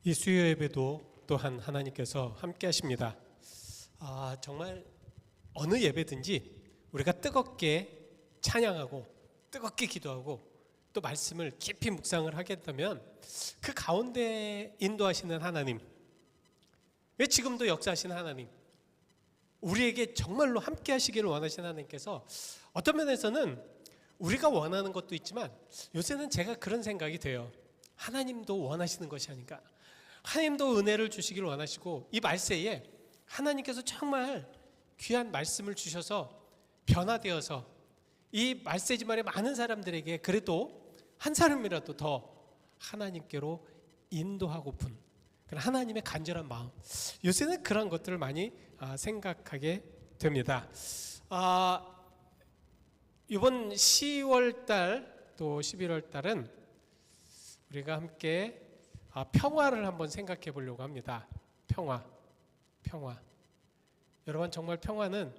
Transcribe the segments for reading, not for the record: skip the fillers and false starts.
이 수요 예배도 또한 하나님께서 함께 하십니다. 정말 어느 예배든지 우리가 뜨겁게 찬양하고 뜨겁게 기도하고 또 말씀을 깊이 묵상을 하게 되면 그 가운데 인도하시는 하나님, 왜 지금도 역사하시는 하나님, 우리에게 정말로 함께 하시기를 원하시는 하나님께서 어떤 면에서는 우리가 원하는 것도 있지만 요새는 제가 그런 생각이 돼요. 하나님도 원하시는 것이 아닌가. 하나님도 은혜를 주시기를 원하시고 이 말세에 하나님께서 정말 귀한 말씀을 주셔서 변화되어서 이 말세지만에 많은 사람들에게 그래도 한 사람이라도 더 하나님께로 인도하고픈 그런 하나님의 간절한 마음, 요새는 그런 것들을 많이 생각하게 됩니다. 이번 10월달 또 11월달은 우리가 함께 평화를 한번 생각해 보려고 합니다. 평화. 여러분, 정말 평화는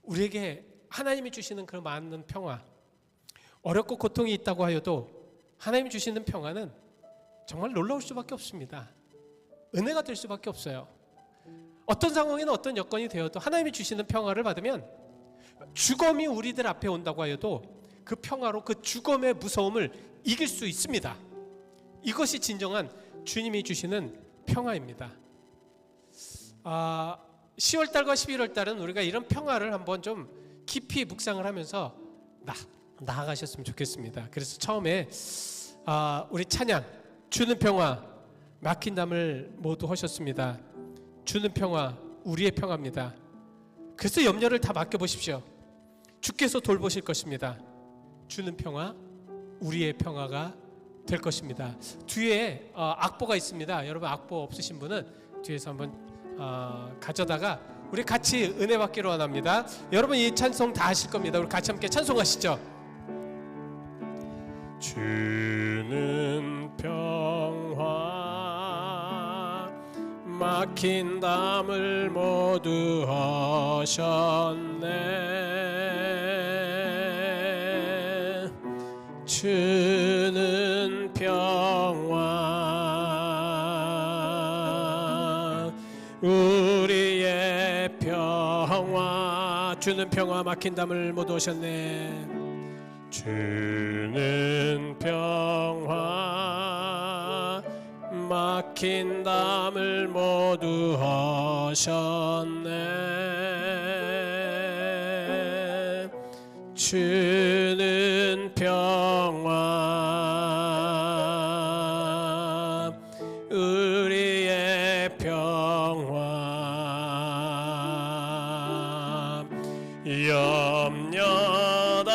우리에게 하나님이 주시는 그 많은 평화, 어렵고 고통이 있다고 하여도 하나님이 주시는 평화는 정말 놀라울 수밖에 없습니다. 은혜가 될 수밖에 없어요. 어떤 상황이나 어떤 여건이 되어도 하나님이 주시는 평화를 받으면 죽음이 우리들 앞에 온다고 하여도 그 평화로 그 죽음의 무서움을 이길 수 있습니다. 이것이 진정한 주님이 주시는 평화입니다. 10월달과 11월달은 우리가 이런 평화를 한번 좀 깊이 묵상을 하면서 나아가셨으면 좋겠습니다. 그래서 처음에 우리 찬양, 주는 평화, 막힌 담을 모두 하셨습니다. 주는 평화, 우리의 평화입니다. 그래서 염려를 다 맡겨보십시오. 주께서 돌보실 것입니다. 주는 평화, 우리의 평화가 될 것입니다. 뒤에 악보가 있습니다. 여러분, 악보 없으신 분은 뒤에서 한번 가져다가 우리 같이 은혜 받기로 원합니다. 여러분, 이 찬송 다 하실 겁니다. 우리 같이 함께 찬송하시죠. 주는 평화, 막힌 담을 모두 하셨네. 주는 평화, 우리의 평화, 주는 평화, 막힌 담을 모두 하셨네. 주는 평화, 막힌 담을 모두 하셨네. 주는 평화 우리의 평화 염려다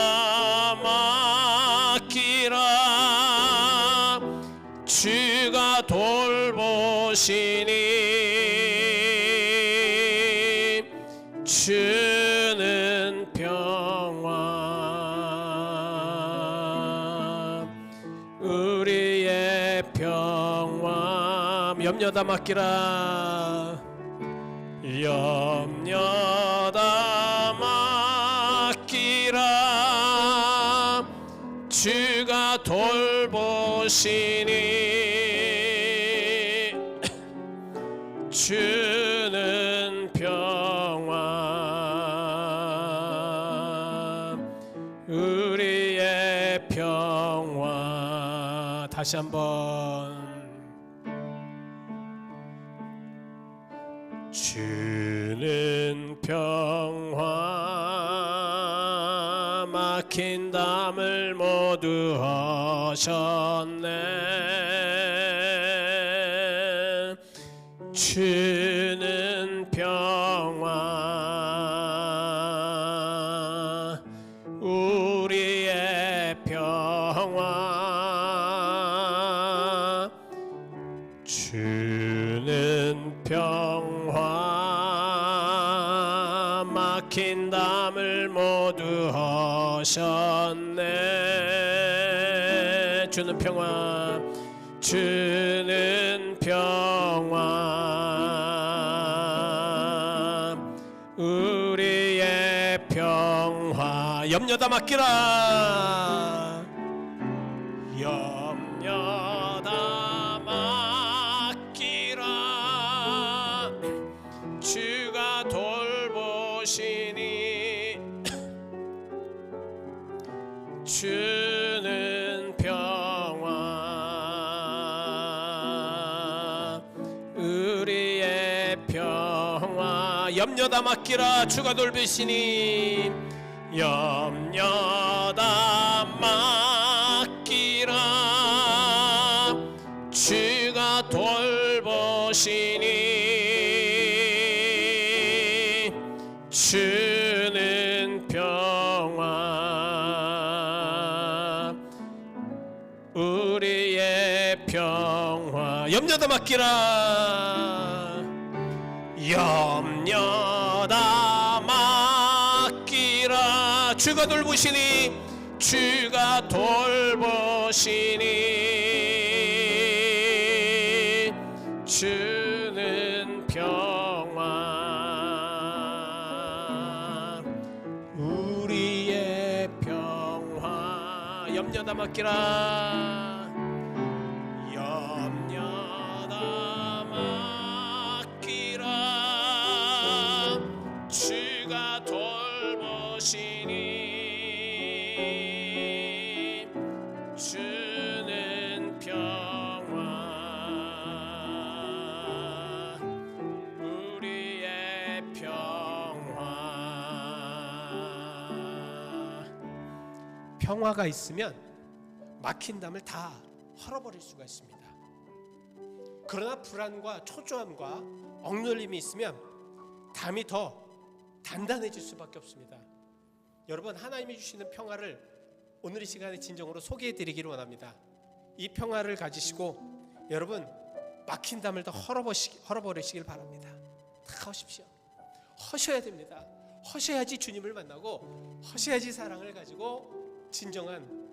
맡기라 주가 돌보시니 주는 평화 우리의 평화 염려다 맡기라 염려다 맡기라 주가 돌보시니 주는 평화 우리의 평화 다시 한번 주는 평화 막힌 담을 모두 하셨네 주는 평화 우리의 평화 주는 평화 막힌 담을 모두 하셨네 주는 평화 주는 평화 우리의 평화 염려다 맡기라 염려다 맡기라 주가 돌보시니 주는 평화 우리의 평화 염려다 맡기라 주가 돌보시니 염려다 맡기라 주가 돌보시니 주는 평화 우리의 평화 염려다 맡기라 염려다 맡기라 주가 돌보시니 주가 돌보시니 주는 평화 우리의 평화 염려다 맡기라 염려다 맡기라 주가 돌보시니 주는 평화 우리의 평화 평화가 있으면 막힌 담을 다 헐어버릴 수가 있습니다. 그러나 불안과 초조함과 억눌림이 있으면 담이 더 단단해질 수밖에 없습니다. 여러분 하나님이 주시는 평화를 오늘 이 시간에 진정으로 소개해 드리기를 원합니다. 이 평화를 가지시고 여러분 막힌 담을 다 헐어버리시길 바랍니다. 다 하십시오. 허셔야 됩니다. 허셔야지 주님을 만나고 허셔야지 사랑을 가지고 진정한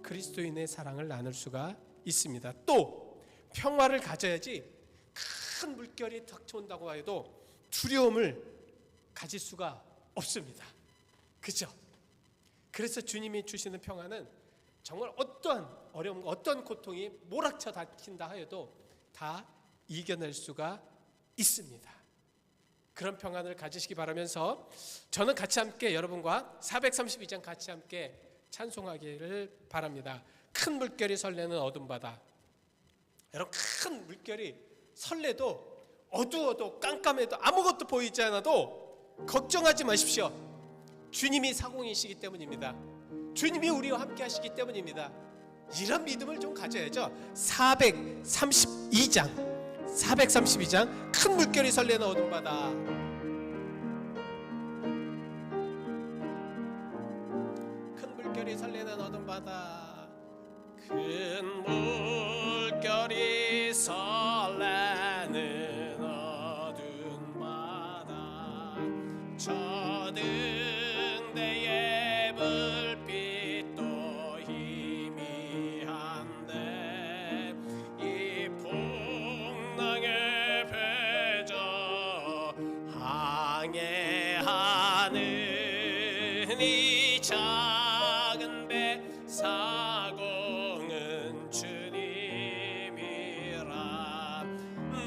그리스도인의 사랑을 나눌 수가 있습니다. 또 평화를 가져야지 큰 물결이 닥쳐온다고 해도 두려움을 가질 수가 없습니다. 그죠? 그래서 주님이 주시는 평화는 정말 어떠한 어려움과 어떠한 고통이 몰아쳐 닥친다 하여도 다 이겨낼 수가 있습니다. 그런 평안을 가지시기 바라면서 저는 같이 함께 여러분과 432장 같이 함께 찬송하기를 바랍니다. 큰 물결이 설레는 어둠 바다. 여러분 큰 물결이 설레도 어두워도 깜깜해도 아무것도 보이지 않아도 걱정하지 마십시오. 주님이 사공이시기 때문입니다. 주님이 우리와 함께 하시기 때문입니다. 이런 믿음을 좀 가져야죠. 432장 큰 물결이 설레는 어둠 바다. 큰 물결이 설레는 어둠 바다. 큰 물결이 설레는 어둠 바다. 저등대의 불빛도 희미한데 이 풍랑에 배져 항해하는 이 작은 배 사공은 주님이라.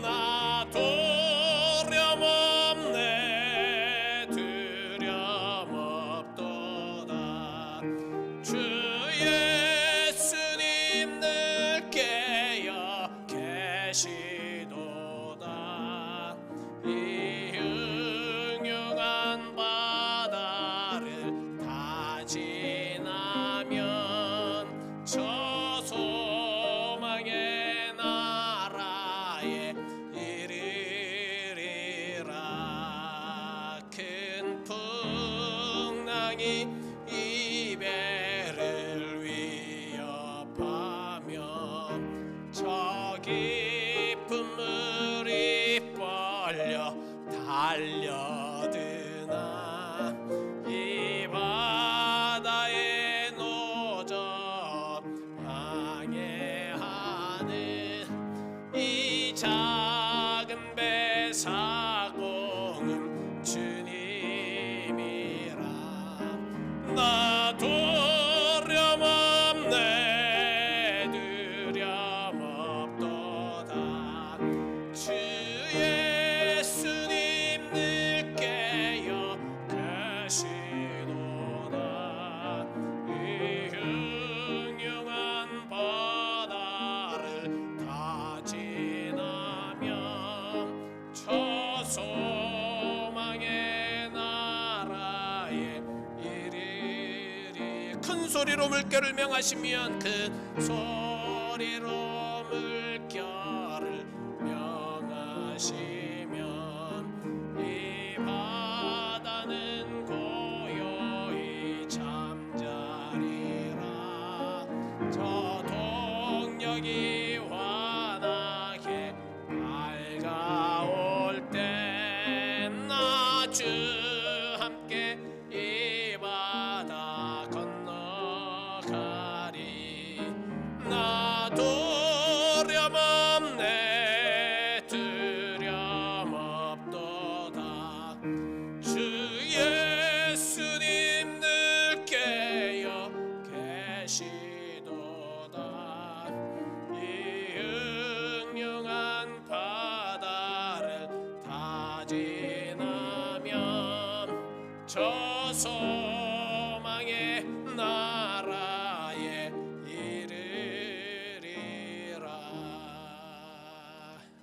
나 두려움없네 두려움없도다. 주 예수님 늘 깨어 계시도다. 이 흉흉한 바다를 다 지나면 저 소망의 나라에 이르리라. 큰 풍랑이 이 배를 위협하며 저 깊은 물이 벌려 달려드나 이 바다에 노져 항해하는 이 작은 배 사공은 주님이라. 나 두려움없네 두려움없도다. 주 예수님 늘 깨어 계시도다. 이 흉흉한 바다를 다 지나면 저 소망의 나라에 이르리. 큰 소리로 물결을 명하시면 큰 소리로 물결을 명하시면 이 바다는 고요히 잠자리라. 저 동력이 환하게 밝아올 때 나 주 함께 이 바다 건너가리. 나 두려움없네 두려움없도다. 주 예수님 늘 깨어 계시도다. 이 흉흉한 바다를 다 지나면 저 소망의 나라에 이르리라.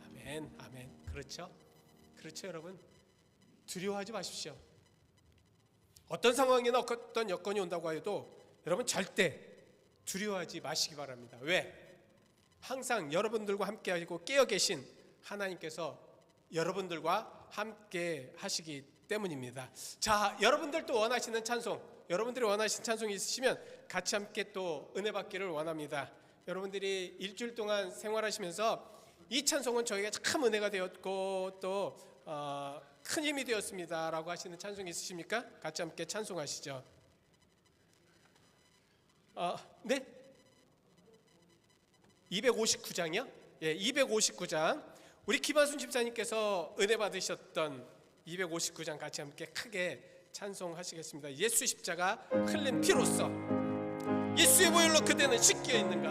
아멘, 아멘. 그렇죠? 그렇죠, 여러분. 두려워하지 마십시오. 어떤 상황이나 어떤 여건이 온다고 해도 여러분 절대 두려워하지 마시기 바랍니다. 왜? 항상 여러분들과 함께 하시고 깨어 계신 하나님께서 여러분들과 함께 하시기 때문입니다. 자, 여러분들도 원하시는 찬송, 여러분들이 원하시는 찬송이 있으시면 같이 함께 또 은혜 받기를 원합니다. 여러분들이 일주일 동안 생활하시면서 이 찬송은 저에게 참 은혜가 되었고 또 큰 힘이 되었습니다 라고 하시는 찬송이 있으십니까? 같이 함께 찬송하시죠. 네? 259장이요? 예, 259장. 우리 김한순 집사님께서 은혜 받으셨던 259장 같이 함께 크게 찬송하시겠습니다. 예수 십자가 흘린 피로써 예수의 보혈로 그대는 씻겨 있는가.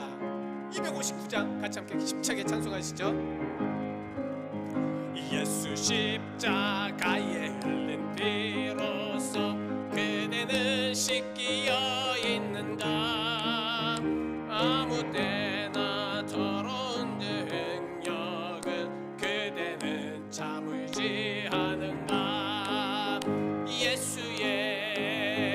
259장 같이 함께 힘차게 찬송하시죠. 예수 십자가에 흘린 피로써 그대는 씻겨 있는가. 아무 때나 더러운 능력은 그대는 참을지 하는가. 예수의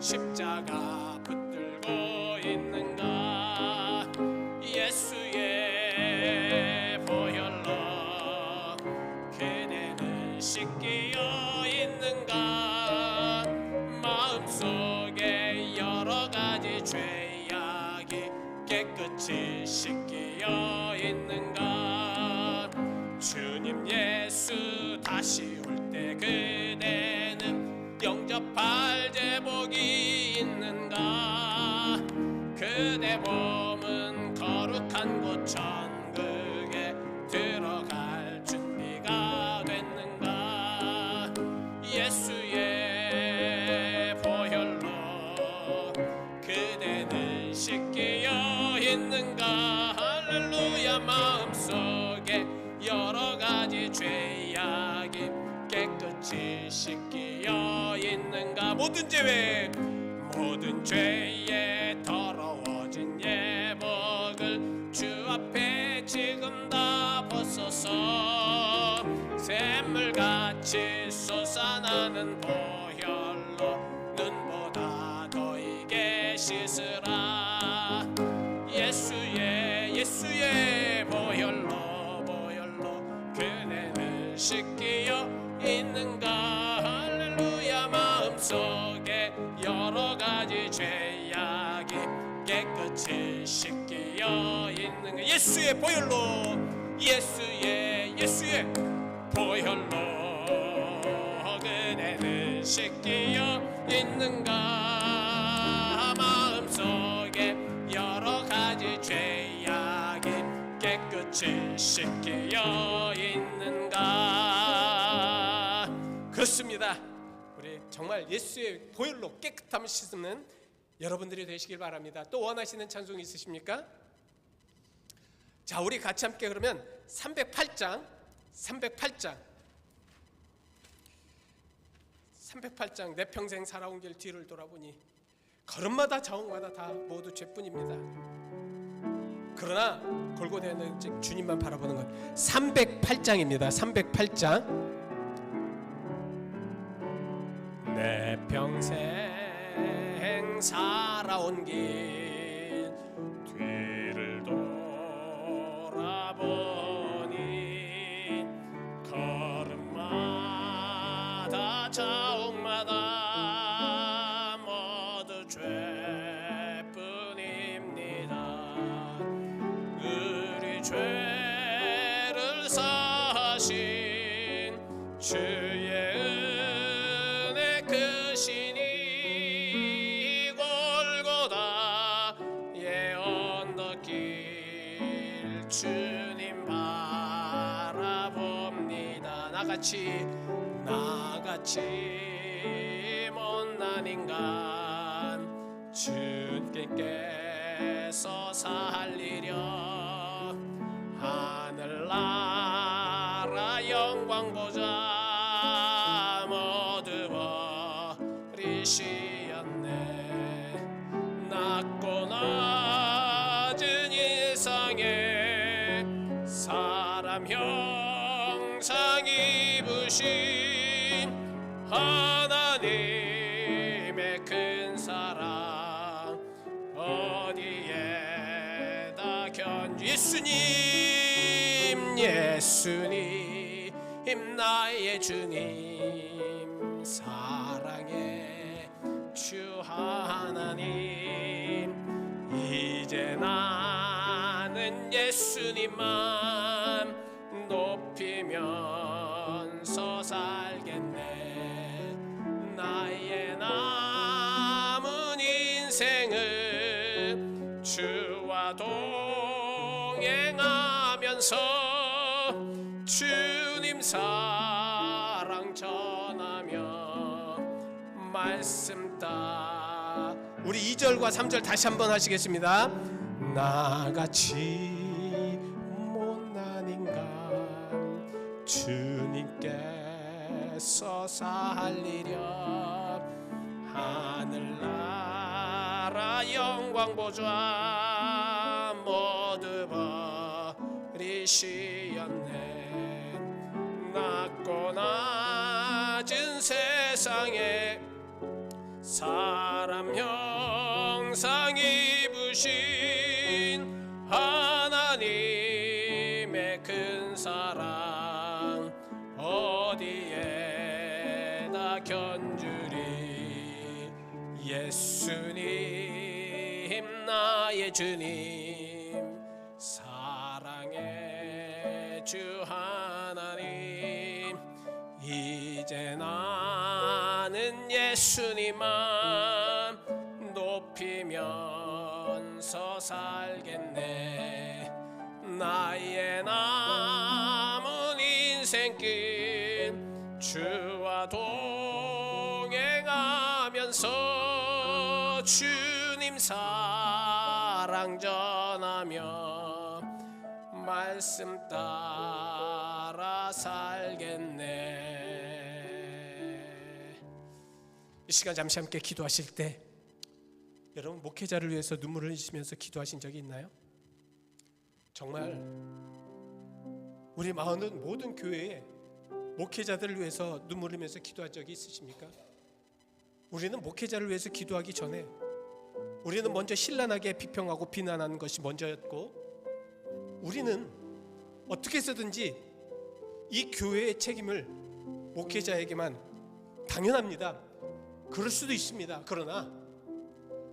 십자가 붙들고 있는가? 예수의 보혈로 그대는 씻기어 있는가? 마음속에 여러 가지 죄악이 깨끗이 씻기어 있는가? 주님 예수 다시 올 때 그대는 영접할 제복이 있는가? 그대 몸은 거룩한 곳 천국에 들어갈 준비가 됐는가? 예수의 보혈로 그대는 씻기어 있는가? 할렐루야. 마음속에 여러 가지 죄악이 깨끗이 씻기어 있는가? 모든 죄에 더러워진 예복을 주 앞에 지금 다 벗어서 샘물같이 솟아나는 보혈로 눈보다 더 익게 씻으라. 예수의 보혈로 그대는 씻기어 있는가? 할렐루야. 마음속에 여러 가지 죄악이 깨끗이 씻기어 있는가? 예수의 보혈로 그대는 씻기어 있는가? 마음속에 여러 가지 죄악이 깨끗이 씻기어 있는가? 그렇습니다. 우리 정말 예수의 보혈로 깨끗함을 씻는 여러분들이 되시길 바랍니다. 또 원하시는 찬송 있으십니까? 자, 우리 같이 함께 그러면 308장 내 평생 살아온 길 뒤를 돌아보니 걸음마다 자옥마다 다 모두 죄뿐입니다. 그러나 골고다에는 주님만 바라보는 것. 308장입니다. 308장. 내 평생 살아온 길 뒤를 돌아보니 걸음마다 자옥마다 모두 죄뿐입니다. 우리 죄를 사신 주의 은혜 크시니 골고다의 언덕길 주님 바라봅니다. 나같이 못난 인간 주님께서 살리려 하늘나라 영광 보좌 모두 버리시었네. 낮고 낮은 일상에 사람 형상 입으신 하나님의 큰 사랑 어디에다 예수님 나의 주님 사랑의 주 하나님 이제 나는 예수님만 높이면서 살겠네. 나의 남은 인생은 주와 동행하면서 주님 사랑 전하며 말씀 따. 우리 2절과 3절 다시 한번 하시겠습니다. 나같이 못난 인간 주님께서 살리려 하늘나라 영광 보좌 모두 버리시었네. 낮고 낮은 세상에 사람 형상 입으신 하나님의 큰 사랑 어디에다 견주리. 예수님 나의 주님, 사랑의 주 하나님, 이제 나는 예수님만 높이면서 살겠네. 나의 남은 인생길 주와 동행하면서 주님 사랑 전하며 말씀 따라 살겠네. 이 시간 잠시 함께 기도하실 때 여러분 목회자를 위해서 눈물을 흘리시면서 기도하신 적이 있나요? 정말 우리 많은 모든 교회에 목회자들을 위해서 눈물 흘리면서 기도한 적이 있으십니까? 우리는 목회자를 위해서 기도하기 전에 우리는 먼저 신랄하게 비평하고 비난하는 것이 먼저였고, 우리는 어떻게 해서든지 이 교회의 책임을 목회자에게만, 당연합니다, 그럴 수도 있습니다. 그러나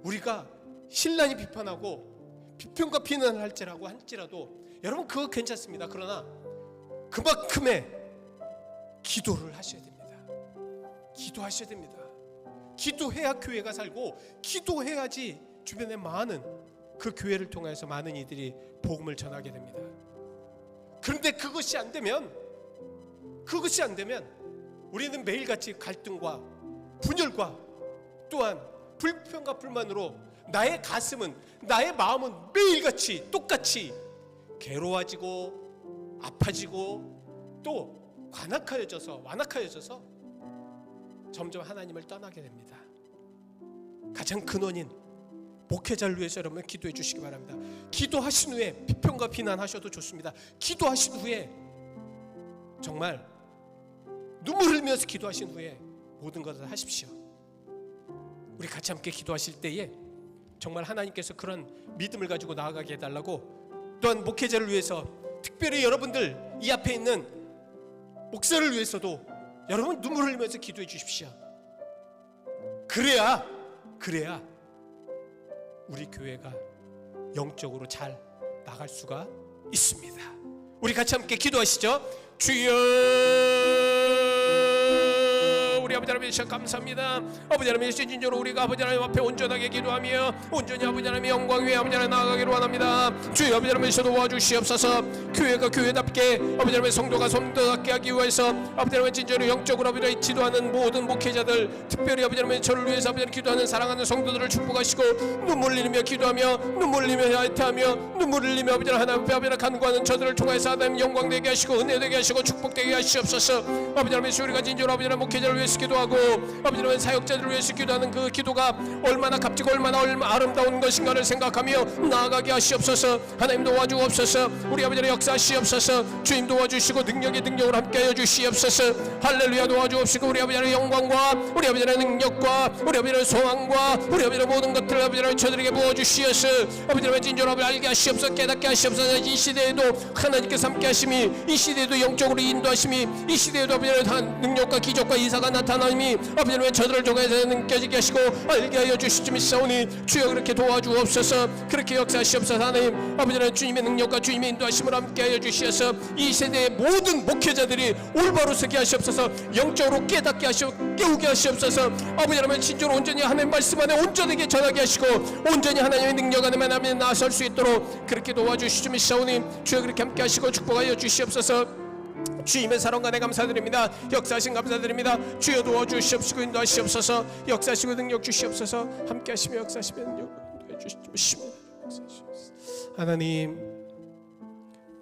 우리가 신랄히 비판하고 비평과 비난을 할지라도 여러분 그거 괜찮습니다. 그러나 그만큼의 기도를 하셔야 됩니다. 기도하셔야 됩니다. 기도해야 교회가 살고, 기도해야지 주변에 많은 그 교회를 통해서 많은 이들이 복음을 전하게 됩니다. 그런데 그것이 안 되면 우리는 매일같이 갈등과 분열과 또한 불평과 불만으로 나의 가슴은, 나의 마음은 매일같이 똑같이 괴로워지고 아파지고 또 완악해져서 점점 하나님을 떠나게 됩니다. 가장 근원인 목회자를 위해서 여러분 기도해 주시기 바랍니다. 기도하신 후에 비평과 비난하셔도 좋습니다. 기도하신 후에 정말 눈물 흘리면서 기도하신 후에 모든 것을 하십시오. 우리 같이 함께 기도하실 때에 정말 하나님께서 그런 믿음을 가지고 나아가게 해달라고, 또한 목회자를 위해서 특별히 여러분들 이 앞에 있는 목사를 위해서도 여러분 눈물 흘리면서 기도해 주십시오. 그래야 우리 교회가 영적으로 잘 나갈 수가 있습니다. 우리 같이 함께 기도하시죠. 주여, 우리 아버지 하나님 시간 감사합니다. 아버지 하나님 진정으로 우리가 아버지 하나님 앞에 온전하게 기도하며 온전히 아버지 하나님의 영광 위에 아버지 하나님 나아가기를 원합니다. 주여 아버지 하나님 도와주시옵소서. 교회가 교회답게 아버지 하나님 성도가 성도답게 하기 위해서 아버지 하나님 진정으로 영적으로 아버지 하나님 기도하는 모든 목회자들, 특별히 아버지 하나님 저를 위해서 아버지 하나님 기도하는 사랑하는 성도들을 축복하시고, 눈물 흘리며 기도하며 눈물 흘리며 하이트하며 눈물 흘리며 아버지 하나님 앞에 아버지 하나님 간구하는 저들을 통해서 하나님 영광 되게 하시고 은혜 되게 하시고 축복되게 하시옵소서. 아버지 하나님 우리가 진정으로 아버지 하나님 목회자를 위해서 기도하고 아버지 하나님 사역자들을 위해서 기도하는 그 기도가 얼마나 값지고 얼마나 아름다운 것인가를 생각하며 나아가게 하시옵소서. 하나님 도와주옵소서. 우리 아버지 하나님 역사하시옵소서. 주님 도와주시고 능력의 능력을 함께하여 주시옵소서. 할렐루야 도와주옵시고 우리 아버지 하나님 영광과 우리 아버지 하나님 능력과 우리 아버지 하나님 소망과 우리 아버지 하나님 모든 것들을 아버지 하나님 저들에게 부어주시어서 아버지 하나님 진정으로 알게 하시옵소서. 깨닫게 하시옵소서. 이 시대에도 하나님께서 함께 하심이, 이 시대에도 영적으로 인도하심이, 이 시대에도 아버지 하나님 능력과 기적과 이사가 나타나심이 아버지 하나님 저들을 통해서 느껴지게 하시고 알게 하여 주시옵소서. 주여 그렇게 도와주옵소서. 그렇게 역사하시옵소서. 하나님 아버지 하나님 주님의 능력과 주님의 인도하심을 함께 하여 주시어서 이 세대의 모든 목회자들이 올바로 서게 하시옵소서. 영적으로 깨닫게 하시고 깨우게 하시옵소서. 아버지 하나님 진정으로 온전히 하나님 말씀 안에 온전하게 전하게 하시고 온전히 하나님의 능력 안에 하나님 나설 수 있도록 그렇게 도와주시옵소서. 주여 그렇게 함께 하시고 축복하여 주시옵소서. 주님의 사랑과 내 감사드립니다. 역사하신 감사드립니다. 주여 도와주시옵시고 인도하시옵소서. 역사하시고 능력 주시옵소서. 함께 하시며 역사하시며 능력 주시옵소서. 하나님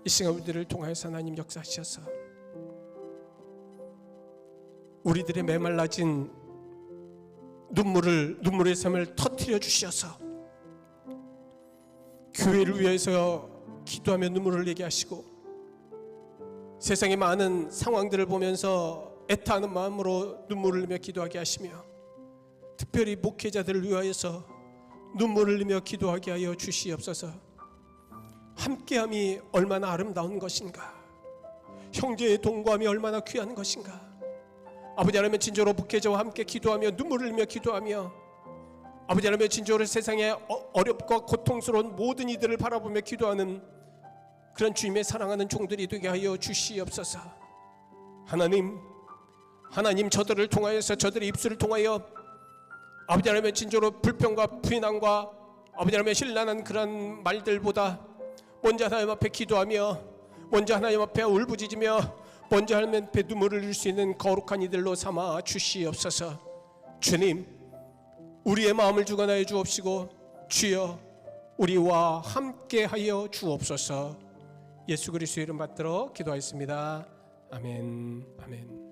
이 시간 우리들을 통하여서 하나님 역사하셔서 우리들의 메말라진 눈물의 샘을 터뜨려 주셔서 교회를 위해서 기도하며 눈물을 흘리게 하시고, 세상의 많은 상황들을 보면서 애타는 마음으로 눈물을 흘리며 기도하게 하시며, 특별히 목회자들을 위하여서 눈물을 흘리며 기도하게 하여 주시옵소서. 함께함이 얼마나 아름다운 것인가, 형제의 동거함이 얼마나 귀한 것인가. 아버지 하나님, 진정으로 목회자와 함께 기도하며 눈물을 흘리며 기도하며, 아버지 하나님, 진정으로 세상에 어렵고 고통스러운 모든 이들을 바라보며 기도하는 그런 주님의 사랑하는 종들이 되게 하여 주시옵소서. 하나님 저들을 통하여서, 저들의 입술을 통하여 아버지 하나님의 진정으로 불평과 비난과 아버지 하나님의 신랄한 그런 말들보다 먼저 하나님 앞에 기도하며, 먼저 하나님 앞에 울부짖으며, 먼저 하나님 앞에 눈물을 흘릴 수 있는 거룩한 이들로 삼아 주시옵소서. 주님, 우리의 마음을 주관하여 주옵시고 주여 우리와 함께하여 주옵소서. 예수 그리스도의 이름 받들어 기도하였습니다. 아멘. 아멘.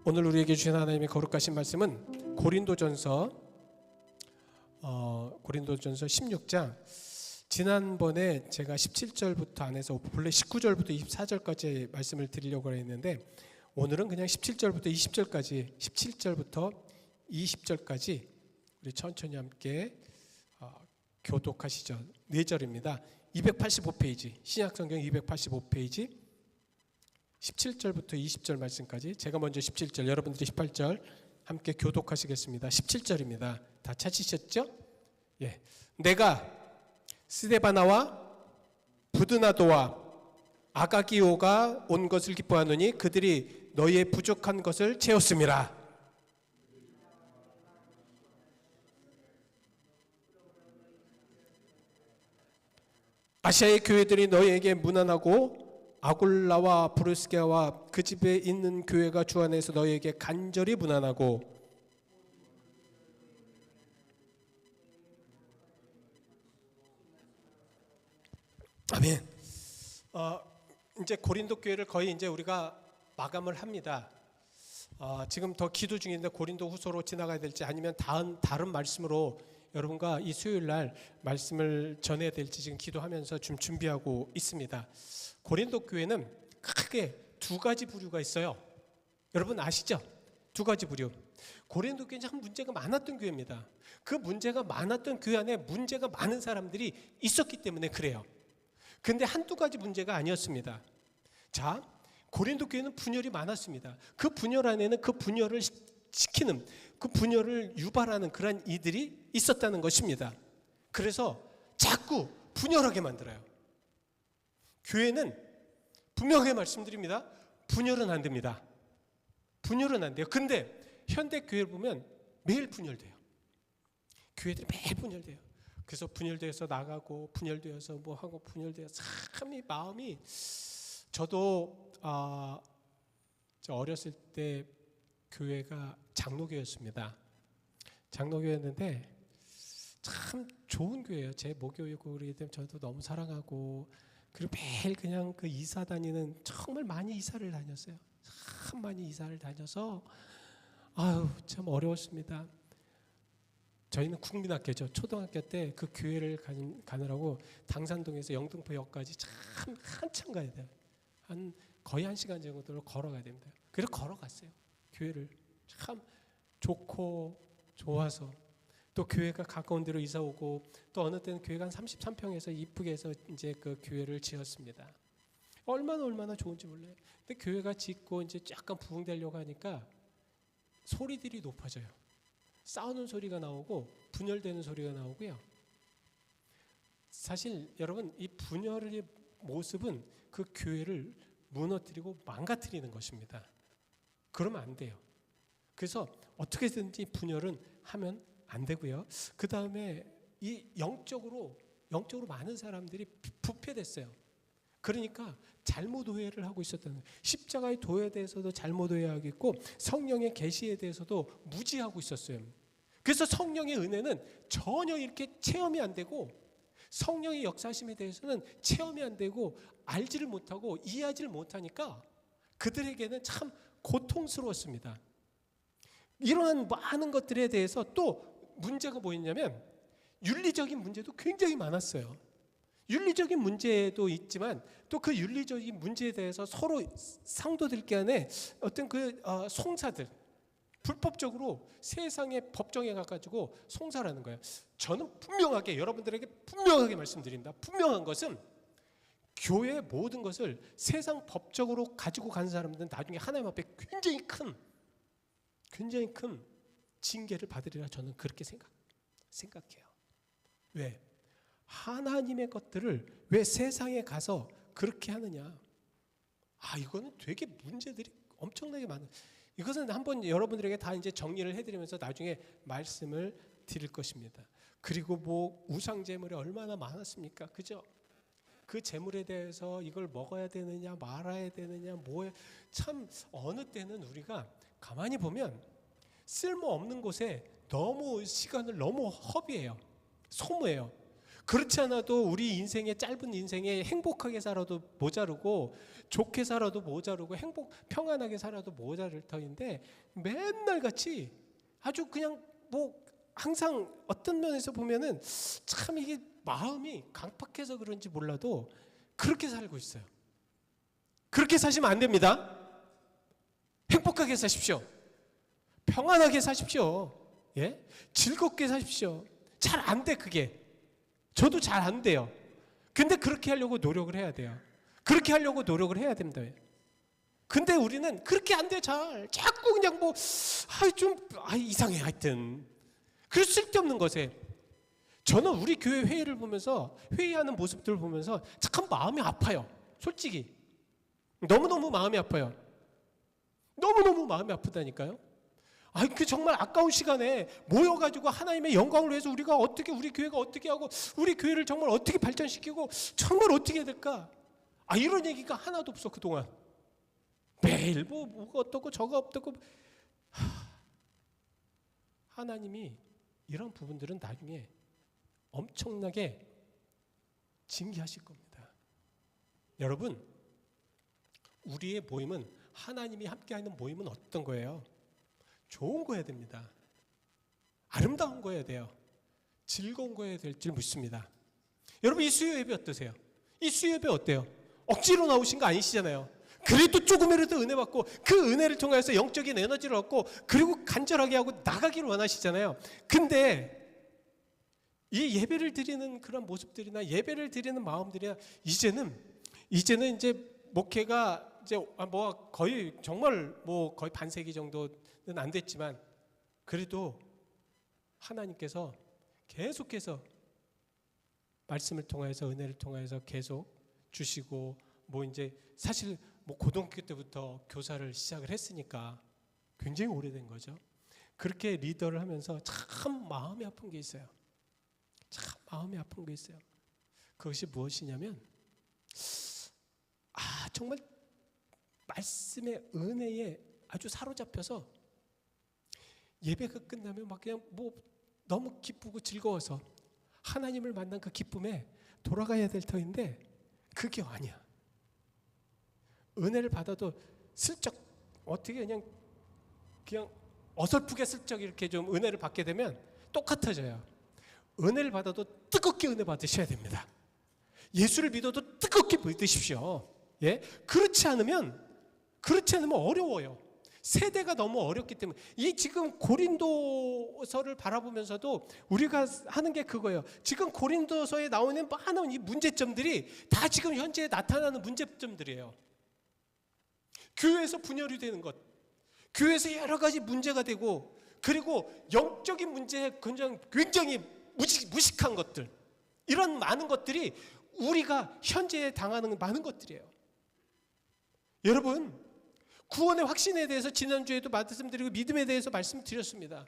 오늘 우리에게 주신 하나님의 거룩하신 말씀은 고린도전서 16장, 지난번에 제가 17절부터 안 해서 본래 19절부터 24절까지 말씀을 드리려고 했는데, 오늘은 그냥 17절부터 20절까지, 17절부터 20절까지 우리 천천히 함께 교독하시죠. 4절입니다. 285페이지, 신약성경 285페이지 17절부터 20절 말씀까지, 제가 먼저 17절, 여러분들이 18절 함께 교독하시겠습니다. 17절입니다. 다 찾으셨죠? 예. 내가 스데바나와 부드나도와 아가기오가 온 것을 기뻐하노니 그들이 너희의 부족한 것을 채웠음이라. 아시아의 교회들이 너희에게 무난하고 아굴라와 브루스게와 그 집에 있는 교회가 주 안에서 너희에게 간절히 무난하고, 아멘. 이제 고린도 교회를 거의 이제 우리가 마감을 합니다. 지금 더 기도 중인데 고린도 후서로 지나가야 될지 아니면 다른 말씀으로 여러분과 이 수요일 날 말씀을 전해야 될지 지금 기도하면서 좀 준비하고 있습니다. 고린도 교회는 크게 두 가지 부류가 있어요. 여러분 아시죠? 두 가지 부류. 고린도 교회는 참 문제가 많았던 교회입니다. 그 문제가 많았던 교회 안에 문제가 많은 사람들이 있었기 때문에 그래요. 근데 한두 가지 문제가 아니었습니다. 자, 고린도 교회는 분열이 많았습니다. 그 분열 안에는 그 분열을 시키는, 그 분열을 유발하는 그런 이들이 있었다는 것입니다. 그래서 자꾸 분열하게 만들어요. 교회는 분명하게 말씀드립니다. 분열은 안 됩니다. 분열은 안 돼요. 근데 현대 교회를 보면 매일 분열돼요. 교회들이 매일 분열돼요. 그래서 분열되어서 나가고 분열되어서 뭐 하고 분열되어서 참 이 마음이, 저도 저 어렸을 때 교회가 장로교였습니다. 장로교였는데 참 좋은 교회예요. 제 목요일고 그러기 때문에 저도 너무 사랑하고, 그리고 매일 그냥 그 이사 다니는, 정말 많이 이사를 다녔어요. 참 많이 이사를 다녀서 참 어려웠습니다. 저희는 국민학교죠. 초등학교 때 그 교회를 가느라고 당산동에서 영등포역까지 참 한참 가야 돼요. 거의 1시간 정도를 걸어가야 됩니다. 그래서 걸어갔어요. 교회를 참 좋고 좋아서, 또 교회가 가까운 데로 이사 오고, 또 어느 때는 교회가 한 33평에서 이쁘게 해서 이제 그 교회를 지었습니다. 얼마나 좋은지 몰라요. 근데 교회가 짓고 이제 약간 부흥되려고 하니까 소리들이 높아져요. 싸우는 소리가 나오고 분열되는 소리가 나오고요. 사실 여러분, 이 분열의 모습은 그 교회를 무너뜨리고 망가뜨리는 것입니다. 그러면 안 돼요. 그래서 어떻게든지 분열은 하면 안 되고요. 그 다음에 이 영적으로 많은 사람들이 부패됐어요. 그러니까 잘못 오해를 하고 있었다는 거예요. 십자가의 도에 대해서도 잘못 오해하고 있고, 성령의 계시에 대해서도 무지하고 있었어요. 그래서 성령의 은혜는 전혀 이렇게 체험이 안 되고, 성령의 역사심에 대해서는 체험이 안 되고, 알지를 못하고 이해하지를 못하니까 그들에게는 참 고통스러웠습니다. 이러한 많은 것들에 대해서 또 문제가 뭐였냐면, 윤리적인 문제도 굉장히 많았어요. 윤리적인 문제도 있지만 또 그 윤리적인 문제에 대해서 서로 상도들끼리 안에 어떤 송사들, 불법적으로 세상의 법정에 가가지고 송사하는 거예요. 저는 분명하게 여러분들에게 분명하게 말씀드립니다. 분명한 것은 교회의 모든 것을 세상 법적으로 가지고 가는 사람들은 나중에 하나님 앞에 굉장히 큰 징계를 받으리라 저는 그렇게 생각해요. 왜? 하나님의 것들을 왜 세상에 가서 그렇게 하느냐? 이거는 되게 문제들이 엄청나게 많아요. 이것은 한번 여러분들에게 다 이제 정리를 해드리면서 나중에 말씀을 드릴 것입니다. 그리고 뭐 우상 제물이 얼마나 많았습니까? 그죠? 그 제물에 대해서 이걸 먹어야 되느냐 말아야 되느냐 참 어느 때는 우리가 가만히 보면 쓸모없는 곳에 너무 시간을 너무 허비해요. 소모해요. 그렇지 않아도 우리 인생의 짧은 인생에 행복하게 살아도 모자르고 좋게 살아도 모자르고 평안하게 살아도 모자랄 터인데 맨날 같이 아주 그냥 뭐 항상 어떤 면에서 보면은 참 이게 마음이 강팍해서 그런지 몰라도 그렇게 살고 있어요. 그렇게 사시면 안 됩니다. 행복하게 사십시오. 평안하게 사십시오. 예? 즐겁게 사십시오. 잘 안 돼 그게. 저도 잘 안 돼요. 근데 그렇게 하려고 노력을 해야 돼요. 그렇게 하려고 노력을 해야 됩니다. 근데 우리는 그렇게 안 돼 잘. 자꾸 그냥 이상해 하여튼. 그 쓸데없는 것에 저는 우리 교회 회의를 보면서 회의하는 모습들을 보면서 참 마음이 아파요. 솔직히 너무너무 마음이 아파요. 너무너무 마음이 아프다니까요. 그 정말 아까운 시간에 모여가지고 하나님의 영광을 위해서 우리가 어떻게 우리 교회가 어떻게 하고 우리 교회를 정말 어떻게 발전시키고 정말 어떻게 해야 될까? 이런 얘기가 하나도 없어 그동안. 매일 뭐가 어떻고 저거 어떻고. 하나님이 이런 부분들은 나중에 엄청나게 징계하실 겁니다. 여러분, 우리의 모임은 하나님이 함께하는 모임은 어떤 거예요? 좋은 거 해야 됩니다. 아름다운 거 해야 돼요. 즐거운 거 해야 될 줄 믿습니다. 여러분 이 수요 예배 어떠세요? 이 수요 예배 어때요? 억지로 나오신 거 아니시잖아요. 그래도 조금이라도 은혜 받고 그 은혜를 통해서 영적인 에너지를 얻고 그리고 간절하게 하고 나가기를 원하시잖아요. 근데 이 예배를 드리는 그런 모습들이나 예배를 드리는 마음들이나 이제는 이제 목회가 이제 뭐 거의 정말 뭐 거의 반세기 정도는 안 됐지만 그래도 하나님께서 계속해서 말씀을 통해서 은혜를 통해서 계속 주시고 뭐 이제 사실 뭐 고등학교 때부터 교사를 시작을 했으니까 굉장히 오래된 거죠. 그렇게 리더를 하면서 참 마음이 아픈 게 있어요. 참 마음이 아픈 게 있어요. 그것이 무엇이냐면 정말 말씀의 은혜에 아주 사로잡혀서 예배가 끝나면 막 그냥 뭐 너무 기쁘고 즐거워서 하나님을 만난 그 기쁨에 돌아가야 될 터인데 그게 아니야. 은혜를 받아도 슬쩍 어떻게 그냥 어설프게 슬쩍 이렇게 좀 은혜를 받게 되면 똑같아져요. 은혜를 받아도 뜨겁게 은혜 받으셔야 됩니다. 예수를 믿어도 뜨겁게 믿으십시오. 예? 그렇지 않으면 어려워요. 세대가 너무 어렵기 때문에 이 지금 고린도서를 바라보면서도 우리가 하는 게 그거예요. 지금 고린도서에 나오는 많은 이 문제점들이 다 지금 현재 나타나는 문제점들이에요. 교회에서 분열이 되는 것, 교회에서 여러 가지 문제가 되고 그리고 영적인 문제에 굉장히 무식한 것들, 이런 많은 것들이 우리가 현재 당하는 많은 것들이에요. 여러분, 구원의 확신에 대해서 지난주에도 말씀드리고 믿음에 대해서 말씀드렸습니다.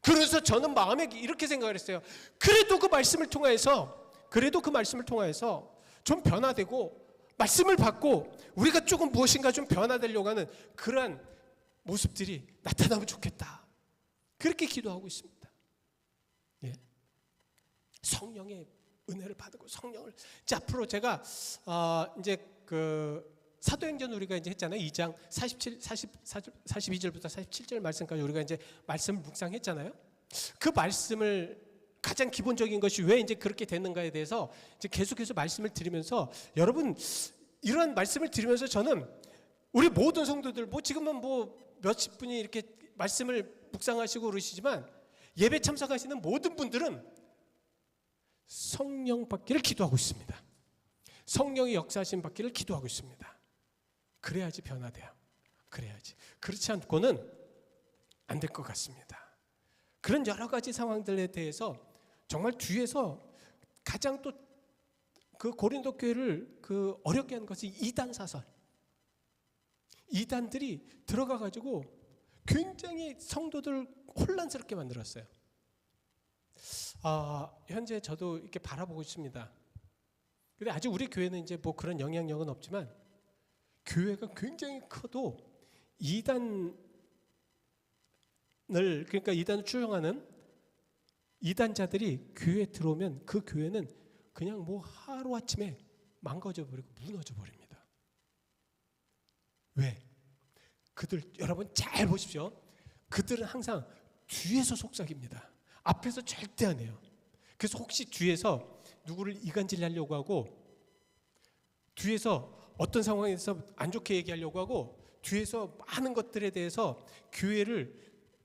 그래서 저는 마음에 이렇게 생각을 했어요. 그래도 그 말씀을 통해서 좀 변화되고 말씀을 받고 우리가 조금 무엇인가 좀 변화되려고 하는 그러한 모습들이 나타나면 좋겠다. 그렇게 기도하고 있습니다. 예. 성령의 은혜를 받고 성령을 앞으로 제가 이제 그 사도행전 우리가 이제 했잖아요. 2장 42절부터 47절 말씀까지 우리가 이제 말씀을 묵상했잖아요. 그 말씀을 가장 기본적인 것이 왜 이제 그렇게 됐는가에 대해서 이제 계속해서 말씀을 드리면서 여러분 이런 말씀을 드리면서 저는 우리 모든 성도들 뭐 지금은 뭐 몇십 분이 이렇게 말씀을 묵상하시고 그러시지만 예배 참석하시는 모든 분들은 성령 받기를 기도하고 있습니다. 성령의 역사하심 받기를 기도하고 있습니다. 그래야지 변화돼요. 그래야지. 그렇지 않고는 안 될 것 같습니다. 그런 여러 가지 상황들에 대해서 정말 뒤에서 가장 또 그 고린도 교회를 그 어렵게 하는 것이 이단 사설. 이단들이 들어가 가지고 굉장히 성도들 혼란스럽게 만들었어요. 현재 저도 이렇게 바라보고 있습니다. 근데 아직 우리 교회는 이제 뭐 그런 영향력은 없지만 교회가 굉장히 커도 이단을 그러니까 이단을 추종하는 이단자들이 교회에 들어오면 그 교회는 그냥 뭐 하루아침에 망가져 버리고 무너져 버립니다. 왜? 그들 여러분 잘 보십시오. 그들은 항상 뒤에서 속삭입니다. 앞에서 절대 안 해요. 그래서 혹시 뒤에서 누구를 이간질 하려고 하고 뒤에서 어떤 상황에서 안 좋게 얘기하려고 하고 뒤에서 많은 것들에 대해서 교회를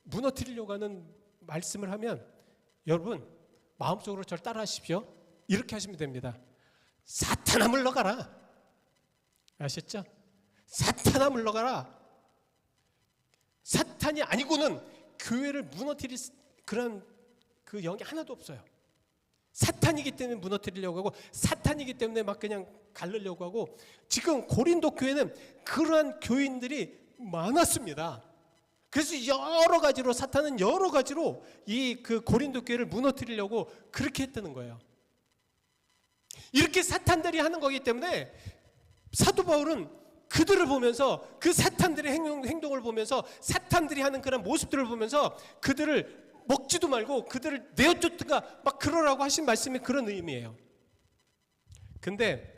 무너뜨리려고 하는 말씀을 하면 여러분 마음속으로 저를 따라 하십시오. 이렇게 하시면 됩니다. 사탄아 물러가라. 아셨죠? 사탄아 물러가라. 사탄이 아니고는 교회를 무너뜨릴 그런 그 영이 하나도 없어요. 사탄이기 때문에 무너뜨리려고 하고 사탄이기 때문에 막 그냥 가르려고 하고 지금 고린도 교회는 그러한 교인들이 많았습니다. 그래서 여러 가지로 사탄은 여러 가지로 이 그 고린도 교회를 무너뜨리려고 그렇게 했다는 거예요. 이렇게 사탄들이 하는 거기 때문에 사도 바울은 그들을 보면서 그 사탄들의 행동을 보면서 사탄들이 하는 그런 모습들을 보면서 그들을 먹지도 말고 그들을 내어쫓든가 막 그러라고 하신 말씀이 그런 의미예요. 근데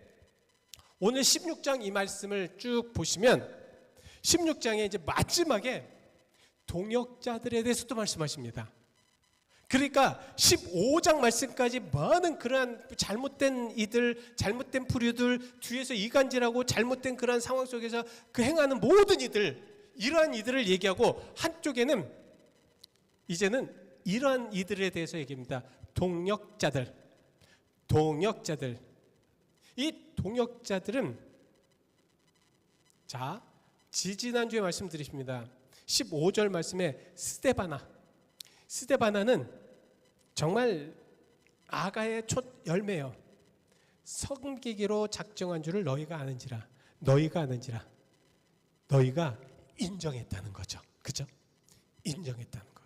오늘 16장 이 말씀을 쭉 보시면 16장의 이제 마지막에 동역자들에 대해서도 말씀하십니다. 그러니까 15장 말씀까지 많은 그러한 잘못된 이들, 잘못된 부류들, 뒤에서 이간질하고 잘못된 그러한 상황 속에서 그 행하는 모든 이들, 이러한 이들을 얘기하고 한쪽에는 이제는 이러한 이들에 대해서 얘기합니다. 동역자들. 이 동역자들은 자, 지지난주에 말씀드렸습니다. 15절 말씀에 스데바나는 정말 아가의 첫 열매요. 섬기기로 작정한 줄을 너희가 인정했다는 거죠. 그죠? 인정했다는 거.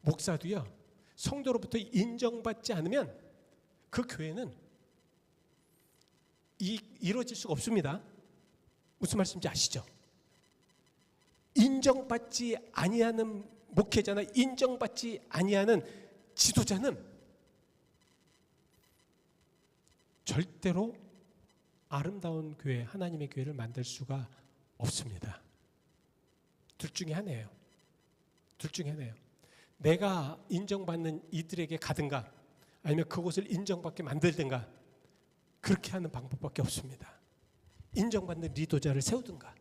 목사도요, 성도로부터 인정받지 않으면 그 교회는 이루어질 수가 없습니다. 무슨 말씀인지 아시죠? 인정받지 아니하는 목회자나 인정받지 아니하는 지도자는 절대로 아름다운 교회, 하나님의 교회를 만들 수가 없습니다. 둘 중에 하나예요. 내가 인정받는 이들에게 가든가 아니면 그곳을 인정받게 만들든가 그렇게 하는 방법밖에 없습니다. 인정받는 리더자를 세우든가.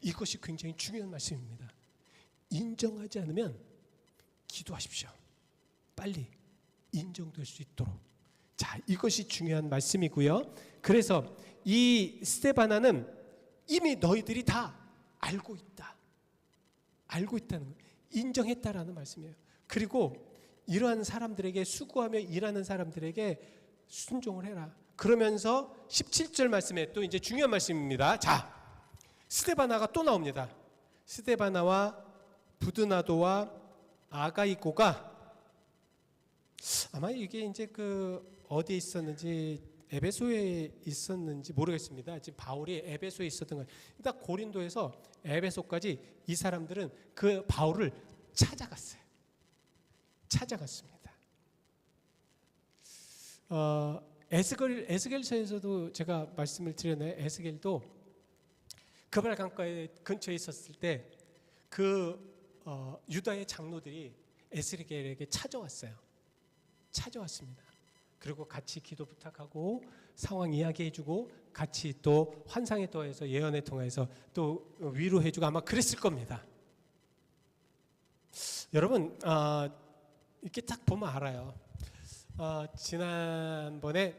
이것이 굉장히 중요한 말씀입니다. 인정하지 않으면 기도하십시오. 빨리 인정될 수 있도록. 자, 이것이 중요한 말씀이고요. 그래서 이 스데바나는 이미 너희들이 다 알고 있다는 거예요. 인정했다라는 말씀이에요. 그리고 이러한 사람들에게 수고하며 일하는 사람들에게 순종을 해라. 그러면서 17절 말씀에 또 이제 중요한 말씀입니다. 자, 스데바나가 또 나옵니다. 스데바나와 부드나도와 아가이고가 아마 이게 이제 그 어디에 있었는지 에베소에 있었는지 모르겠습니다. 지금 바울이 에베소에 있었던 거예요. 일단 고린도에서 에베소까지 이 사람들은 그 바울을 찾아갔습니다. 에스겔서에서도 제가 말씀을 드렸나요? 에스겔도 그발 강가에 근처에 있었을 때 그 유다의 장로들이 에스겔에게 찾아왔습니다. 그리고 같이 기도 부탁하고 상황 이야기해주고 같이 또 환상에 더해서 예언에 통해서 또 위로해주고 아마 그랬을 겁니다. 여러분 이렇게 딱 보면 알아요. 지난번에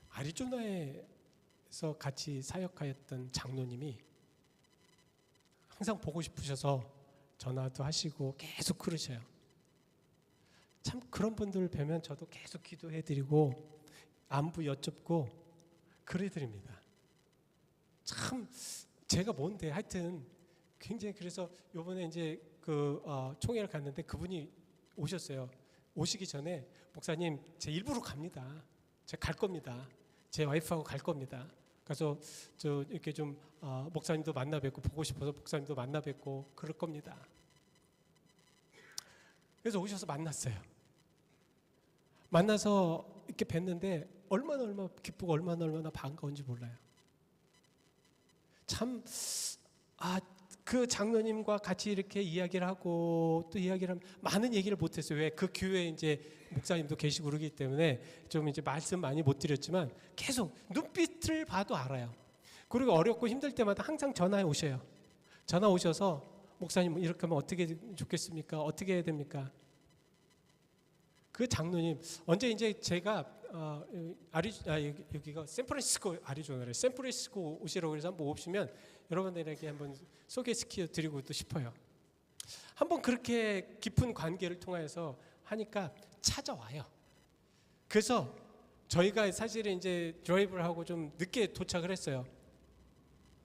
아리조나에서 같이 사역하였던 장로님이 항상 보고 싶으셔서 전화도 하시고 계속 그러셔요. 참 그런 분들 뵈면 저도 계속 기도해드리고 안부 여쭙고 그래드립니다. 참 제가 뭔데 하여튼 굉장히 그래서 요번에 이제 총회를 갔는데 그분이 오셨어요. 오시기 전에 목사님 제 일부러 갑니다. 제가 갈 겁니다. 제 와이프하고 갈 겁니다. 그래서 저 이렇게 좀 목사님도 만나 뵙고 보고 싶어서 목사님도 만나 뵙고 그럴 겁니다. 그래서 오셔서 만났어요. 만나서 이렇게 뵀는데 얼마나 기쁘고 얼마나 반가운지 몰라요. 참 그 장로님과 같이 이렇게 이야기를 하고 또 이야기를 하면 많은 얘기를 못했어요. 왜? 그 교회에 이제 목사님도 계시고 그러기 때문에 좀 이제 말씀 많이 못 드렸지만 계속 눈빛을 봐도 알아요. 그리고 어렵고 힘들 때마다 항상 전화해 오셔요. 전화 오셔서 목사님 이렇게 하면 어떻게 좋겠습니까? 어떻게 해야 됩니까? 그 장로님 언제 이제 제가 여기가 샌프란시스코 아리조나래. 샌프란시스코 오시라고 그래서 한번 오시면 여러분들에게 한번 소개시켜 드리고도 싶어요. 한번 그렇게 깊은 관계를 통해서 하니까 찾아와요. 그래서 저희가 사실은 이제 드라이브를 하고 좀 늦게 도착을 했어요.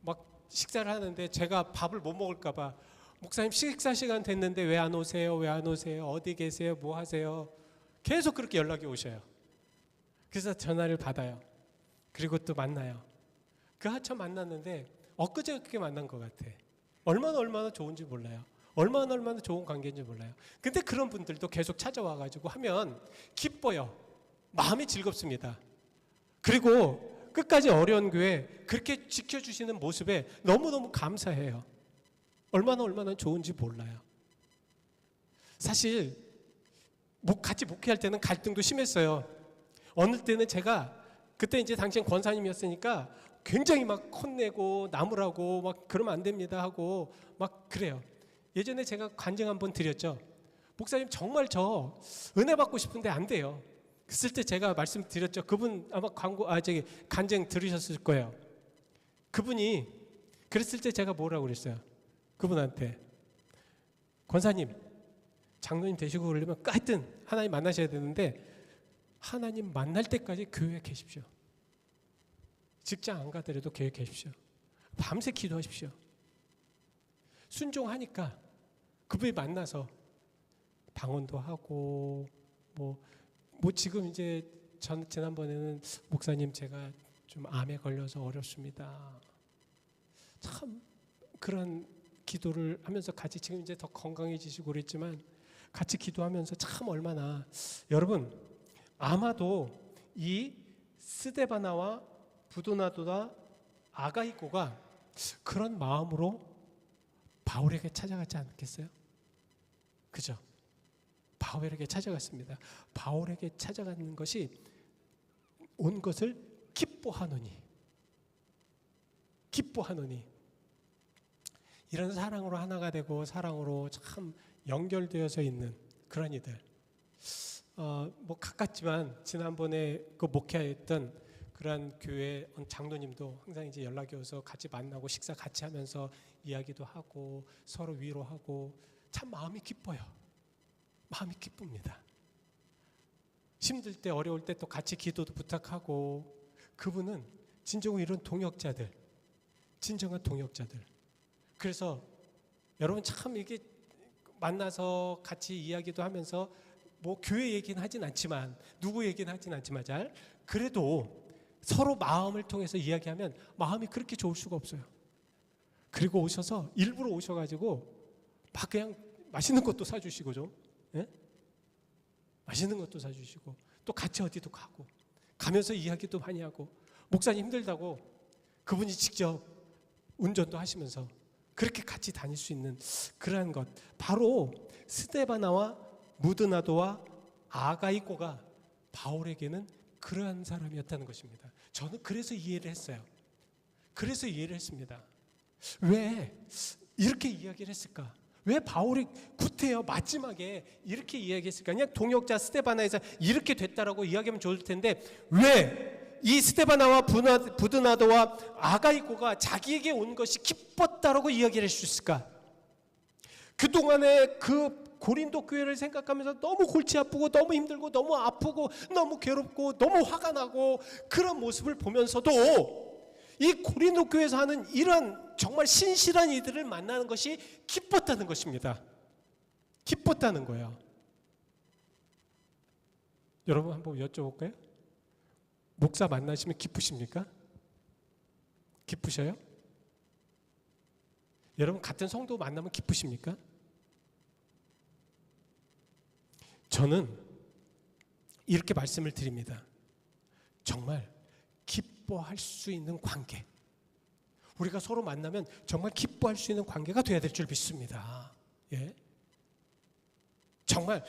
막 식사를 하는데 제가 밥을 못 먹을까봐 목사님 식사 시간 됐는데 왜 안 오세요? 왜 안 오세요? 어디 계세요? 뭐 하세요? 계속 그렇게 연락이 오셔요. 그래서 전화를 받아요. 그리고 또 만나요. 그 하차 만났는데 엊그저께 만난 것 같아. 얼마나 좋은지 몰라요. 얼마나 좋은 관계인지 몰라요. 근데 그런 분들도 계속 찾아와가지고 하면 기뻐요. 마음이 즐겁습니다. 그리고 끝까지 어려운 교회 그렇게 지켜주시는 모습에 너무너무 감사해요. 얼마나 좋은지 몰라요. 사실 같이 목회할 때는 갈등도 심했어요. 어느 때는 제가 그때 이제 당시엔 권사님이었으니까 굉장히 막 혼내고 나무라고 막 그러면 안 됩니다 하고 막 그래요. 예전에 제가 간증 한번 드렸죠. 목사님 정말 저 은혜 받고 싶은데 안 돼요. 그랬을 때 제가 말씀드렸죠. 그분 아마 간증 들으셨을 거예요. 그분이 그랬을 때 제가 뭐라고 그랬어요. 그분한테 권사님 장로님 되시고 그러려면 하여튼 하나님 만나셔야 되는데 하나님 만날 때까지 교회에 계십시오. 직장 안 가더라도 교회에 계십시오. 밤새 기도하십시오. 순종하니까 그분이 만나서 방언도 하고 뭐 지금 이제 지난번에는 목사님 제가 좀 암에 걸려서 어렵습니다. 참 그런 기도를 하면서 같이 지금 이제 더 건강해지시고 그랬지만 같이 기도하면서 참 얼마나 여러분 아마도 이 스데바나와 부도나도와 아가이고가 그런 마음으로 바울에게 찾아갔지 않겠어요? 그죠? 바울에게 찾아갔습니다. 바울에게 찾아가는 것이 온 것을 기뻐하노니 이런 사랑으로 하나가 되고 사랑으로 참 연결되어서 있는 그런 이들. 뭐 가깝지만 지난번에 그 목회했던 그러한 교회 장로님도 항상 이제 연락이 와서 같이 만나고 식사 같이 하면서 이야기도 하고 서로 위로하고 참 마음이 기뻐요. 마음이 기쁩니다. 힘들 때 어려울 때 또 같이 기도도 부탁하고 그분은 진정한 이런 동역자들, 진정한 동역자들. 그래서 여러분 참 이게 만나서 같이 이야기도 하면서 뭐 교회 얘기는 하진 않지만 누구 얘기는 하진 않지만 잘 그래도 서로 마음을 통해서 이야기하면 마음이 그렇게 좋을 수가 없어요. 그리고 오셔서 일부러 오셔가지고 막 그냥 맛있는 것도 사주시고 좀 맛있는 것도 사주시고 또 같이 어디도 가고 가면서 이야기도 많이 하고 목사님 힘들다고 그분이 직접 운전도 하시면서 그렇게 같이 다닐 수 있는 그러한 것 바로 스데바나와 무드나도와 아가이고가 바울에게는 그러한 사람이었다는 것입니다. 저는 그래서 이해를 했어요. 그래서 이해를 했습니다. 왜 이렇게 이야기를 했을까? 왜 바울이 구태여 마지막에 이렇게 이야기했을까? 그냥 동역자 스데바나에서 이렇게 됐다라고 이야기하면 좋을 텐데 왜 이 스데바나와 부드나도와 아가이고가 자기에게 온 것이 기뻤다라고 이야기를 할 수 있을까? 그동안에 그 고린도 교회를 생각하면서 너무 골치 아프고 너무 힘들고 너무 아프고 너무 괴롭고 너무 화가 나고 그런 모습을 보면서도 이 고린도 교회에서 하는 이런 정말 신실한 이들을 만나는 것이 기뻤다는 것입니다. 기뻤다는 거예요. 여러분 한번 여쭤볼까요? 목사 만나시면 기쁘십니까? 기쁘셔요? 여러분 같은 성도 만나면 기쁘십니까? 저는 이렇게 말씀을 드립니다. 정말 기뻐할 수 있는 관계, 우리가 서로 만나면 정말 기뻐할 수 있는 관계가 돼야 될 줄 믿습니다. 예? 정말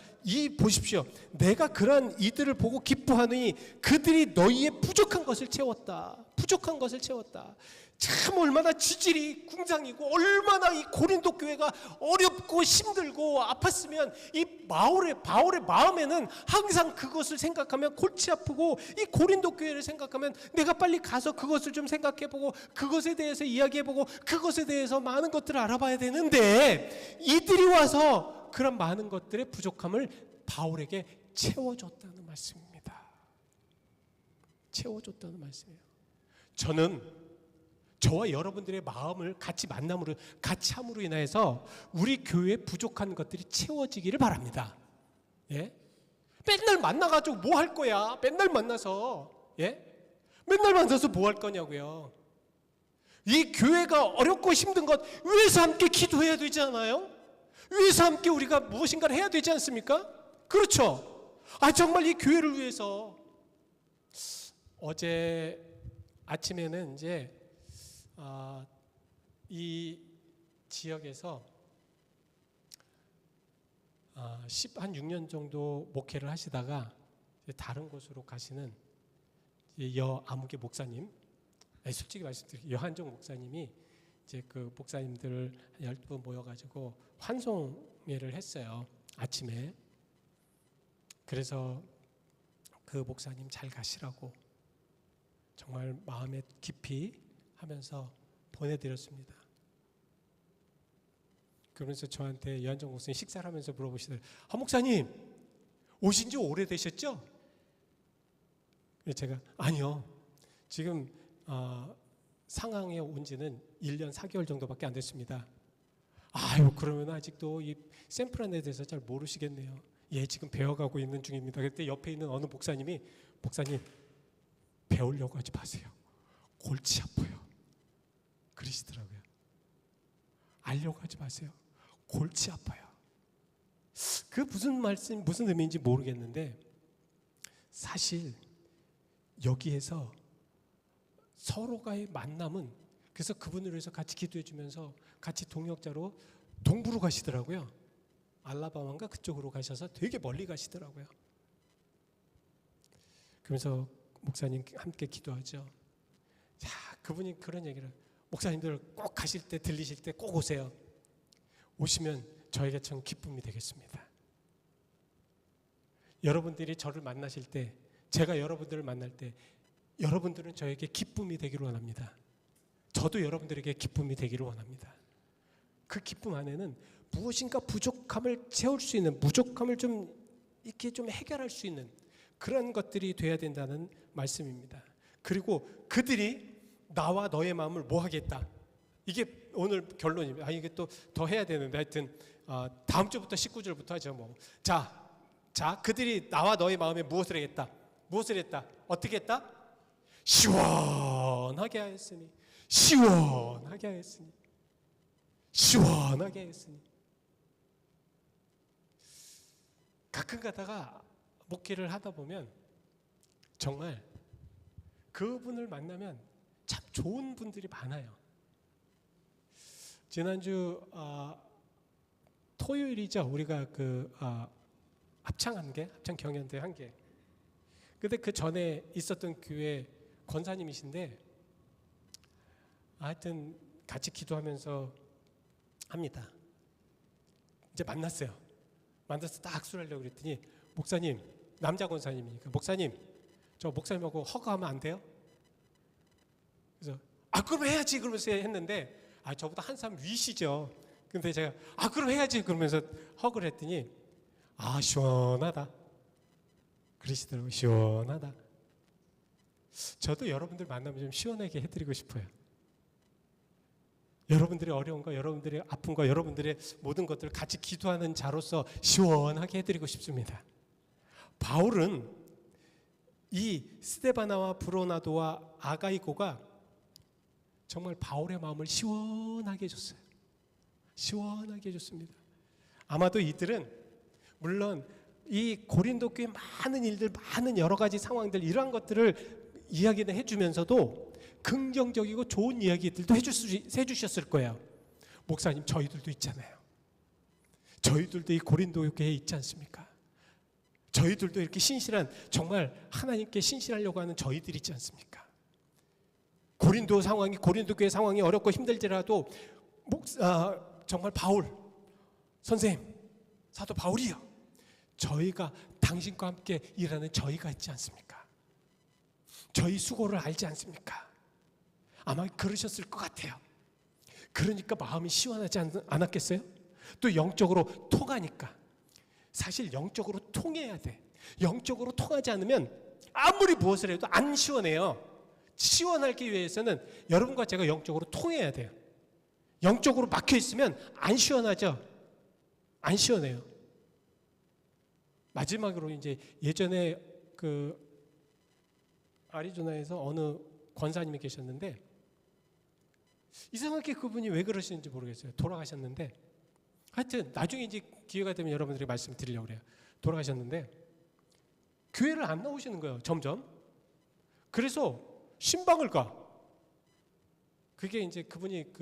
보십시오. 내가 그러한 이들을 보고 기뻐하느니 그들이 너희의 부족한 것을 채웠다. 부족한 것을 채웠다. 참 얼마나 지질이 궁상이고 얼마나 이 고린도 교회가 어렵고 힘들고 아팠으면 이 바울의 마음에는 항상 그것을 생각하면 골치 아프고 이 고린도 교회를 생각하면 내가 빨리 가서 그것을 좀 생각해보고 그것에 대해서 이야기해보고 그것에 대해서 많은 것들을 알아봐야 되는데 이들이 와서 그런 많은 것들의 부족함을 바울에게 채워줬다는 말씀입니다. 채워줬다는 말씀이에요. 저는 저와 여러분들의 마음을 같이 만남으로, 같이 함으로 인해서 우리 교회에 부족한 것들이 채워지기를 바랍니다. 예? 맨날 만나가지고 뭐 할 거야? 맨날 만나서, 예? 맨날 만나서 뭐 할 거냐고요. 이 교회가 어렵고 힘든 것 위해서 함께 기도해야 되지 않아요? 위해서 함께 우리가 무엇인가를 해야 되지 않습니까? 그렇죠. 정말 이 교회를 위해서. 어제 아침에는 이제 이 지역에서 한 6년 정도 목회를 하시다가 다른 곳으로 가시는 여 아무개 목사님, 솔직히 말씀드릴게요. 여한정 목사님이 이제 그 목사님들을 12분 모여가지고 환송회를 했어요. 아침에. 그래서 그 목사님 잘 가시라고 정말 마음에 깊이 하면서 보내드렸습니다. 그러면서 저한테 여한정 목사님 식사를 하면서 물어보시더라고요. 목사님 오신 지 오래되셨죠? 제가 아니요. 지금 상황에 온 지는 1년 4개월 정도밖에 안 됐습니다. 그러면 아직도 이 샘플안에 대해서 잘 모르시겠네요. 예, 지금 배워가고 있는 중입니다. 그때 옆에 있는 어느 목사님이 목사님 배우려고 하지 마세요. 골치 아파요. 그러시더라고요. 알려고 하지 마세요. 골치 아파요. 그 무슨 말씀, 무슨 의미인지 모르겠는데 사실 여기에서 서로가의 만남은 그래서 그분을 위해서 같이 기도해 주면서 같이 동역자로 동부로 가시더라고요. 알라바마인가 그쪽으로 가셔서 되게 멀리 가시더라고요. 그러면서 목사님 함께 기도하죠. 자, 그분이 그런 얘기를 목사님들 꼭 가실 때 들리실 때 꼭 오세요. 오시면 저에게 참 기쁨이 되겠습니다. 여러분들이 저를 만나실 때 제가 여러분들을 만날 때 여러분들은 저에게 기쁨이 되기를 원합니다. 저도 여러분들에게 기쁨이 되기를 원합니다. 그 기쁨 안에는 무엇인가 부족함을 채울 수 있는, 부족함을 좀 이렇게 좀 해결할 수 있는 그런 것들이 돼야 된다는 말씀입니다. 그리고 그들이 나와 너의 마음을 뭐 하겠다. 이게 오늘 결론입니다. 이게 또 더 해야 되는데 하여튼 다음 주부터 19절부터 하죠. 뭐. 자, 그들이 나와 너의 마음에 무엇을 하겠다. 무엇을 했다. 어떻게 했다? 시원하게 하였으니. 시원하게 하였으니. 시원하게 하였으니. 가끔 가다가 목회를 하다 보면 정말 그분을 만나면 참 좋은 분들이 많아요. 지난주 토요일이죠. 우리가 그 합창 경연대 한 개. 근데 그 전에 있었던 교회 권사님이신데 하여튼 같이 기도하면서 합니다. 이제 만났어요. 만나서 딱 악수를 하려고 그랬더니 목사님, 남자 권사님이니까 목사님, 저 목사님하고 허가하면 안 돼요? 그래서 그럼 해야지 그러면서 했는데 저보다 한 살 위시죠. 근데 제가 그럼 해야지 그러면서 허그를 했더니 시원하다 그러시더라고요. 시원하다. 저도 여러분들 만나면 좀 시원하게 해드리고 싶어요. 여러분들의 어려운 거, 여러분들의 아픈 거, 여러분들의 모든 것들을 같이 기도하는 자로서 시원하게 해드리고 싶습니다. 바울은 이 스데바나와 브로나도와 아가이고가 정말 바울의 마음을 시원하게 해줬어요. 시원하게 해줬습니다. 아마도 이들은 물론 이 고린도 교회 많은 일들, 많은 여러 가지 상황들, 이러한 것들을 이야기는 해주면서도 긍정적이고 좋은 이야기들도 해주셨을 거예요. 목사님, 저희들도 있잖아요. 저희들도 이 고린도 교회에 있지 않습니까? 저희들도 이렇게 신실한, 정말 하나님께 신실하려고 하는 저희들이 있지 않습니까? 고린도 교회 상황이 어렵고 힘들지라도 정말 바울 선생님, 사도 바울이요, 저희가 당신과 함께 일하는 저희가 있지 않습니까? 저희 수고를 알지 않습니까? 아마 그러셨을 것 같아요. 그러니까 마음이 시원하지 않았겠어요? 또 영적으로 통하니까. 사실 영적으로 통해야 돼. 영적으로 통하지 않으면 아무리 무엇을 해도 안 시원해요. 시원하기 위해서는 여러분과 제가 영적으로 통해야 돼요. 영적으로 막혀 있으면 안 시원하죠. 안 시원해요. 마지막으로 이제 예전에 아리조나에서 어느 권사님이 계셨는데 이상하게 그분이 왜 그러시는지 모르겠어요. 돌아가셨는데 하여튼 나중에 이제 기회가 되면 여러분들에게 말씀 드리려고 그래요. 돌아가셨는데 교회를 안 나오시는 거예요. 점점. 그래서 신방을 가. 그게 이제 그분이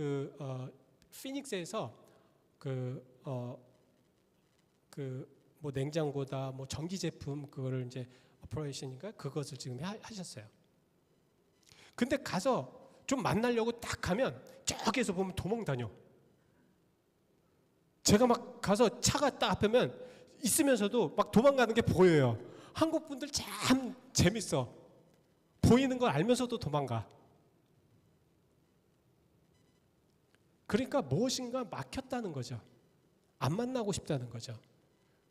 피닉스에서 뭐 냉장고다, 뭐 전기 제품 그거를 이제 오퍼레이션인가 그것을 지금 하셨어요. 근데 가서 좀 만나려고 딱 가면 저기에서 보면 도망 다녀. 제가 막 가서 차가 딱 앞에면 있으면서도 막 도망가는 게 보여요. 한국 분들 참 재밌어. 보이는 걸 알면서도 도망가. 그러니까 무엇인가 막혔다는 거죠. 안 만나고 싶다는 거죠.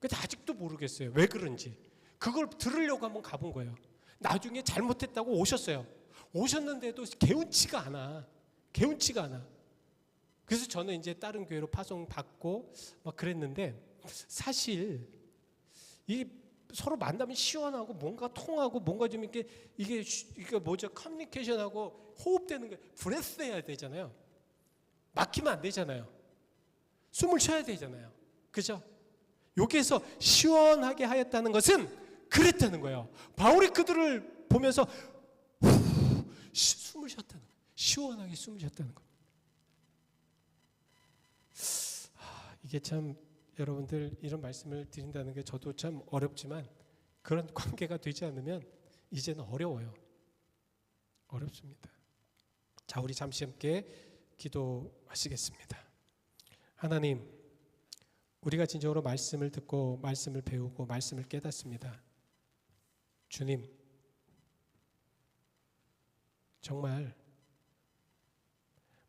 근데 아직도 모르겠어요. 왜 그런지. 그걸 들으려고 한번 가본 거예요. 나중에 잘못했다고 오셨어요. 오셨는데도 개운치가 않아. 개운치가 않아. 그래서 저는 이제 다른 교회로 파송 받고 막 그랬는데 사실 이 서로 만나면 시원하고 뭔가 통하고 뭔가 좀 이게 뭐죠? 커뮤니케이션하고 호흡되는 게 브레스 해야 되잖아요. 막히면 안 되잖아요. 숨을 쉬어야 되잖아요. 그죠? 여기에서 시원하게 하였다는 것은 그랬다는 거예요. 바울이 그들을 보면서 숨을 쉬었다는 거예요. 시원하게 숨을 쉬었다는 거예요. 이게 참 여러분들 이런 말씀을 드린다는 게 저도 참 어렵지만 그런 관계가 되지 않으면 이제는 어려워요. 어렵습니다. 자, 우리 잠시 함께 기도하시겠습니다. 하나님, 우리가 진정으로 말씀을 듣고 말씀을 배우고 말씀을 깨닫습니다. 주님, 정말